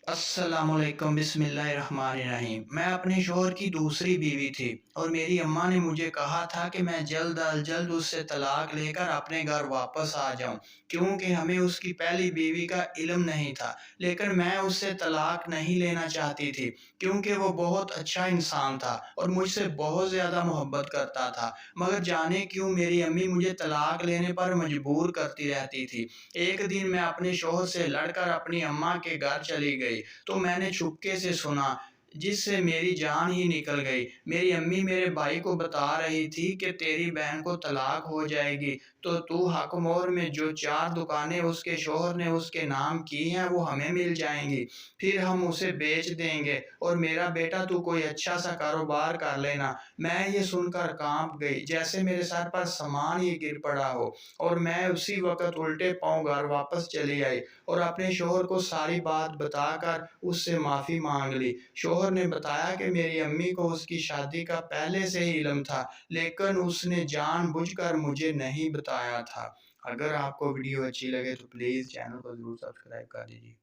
अस्सलाम वालेकुम बिस्मिल्लाहिर्रहमानिर्रहीम। मैं अपने शौहर की दूसरी बीवी थी और मेरी अम्मा ने मुझे कहा था कि मैं जल्द अज जल्द उससे तलाक लेकर अपने घर वापस आ जाऊं, क्योंकि हमें उसकी पहली बीवी का इल्म नहीं था। लेकिन मैं उससे तलाक नहीं लेना चाहती थी, क्योंकि वो बहुत अच्छा इंसान था और मुझसे बहुत ज़्यादा मोहब्बत करता था। मगर जाने क्यों मेरी अम्मी मुझे तलाक लेने पर मजबूर करती रहती थी। एक दिन मैं अपने शौहर से लड़कर अपनी अम्मा के घर चली गई, तो मैंने चुपके से सुना, जिससे मेरी जान ही निकल गई। मेरी अम्मी मेरे भाई को बता रही थी कि तेरी बहन को तलाक हो जाएगी, तो तू हकमोर में जो 4 दुकानें उसके शौहर ने उसके नाम की हैं वो हमें मिल जाएंगी। फिर हम उसे बेच देंगे और मेरा बेटा तू कोई अच्छा सा कारोबार कर लेना। मैं ये सुनकर कांप गई, जैसे मेरे सर पर सामान ही गिर पड़ा हो। और मैं उसी वक़्त उल्टे पाँव घर वापस चली आई और अपने शौहर को सारी बात बताकर उससे माफ़ी माँग ली। शौहर ने बताया कि मेरी अम्मी को उसकी शादी का पहले से ही इल्म था, लेकिन उसने जानबूझकर मुझे नहीं बताया था। अगर आपको वीडियो अच्छी लगे तो प्लीज़ चैनल को ज़रूर सब्सक्राइब कर दीजिए।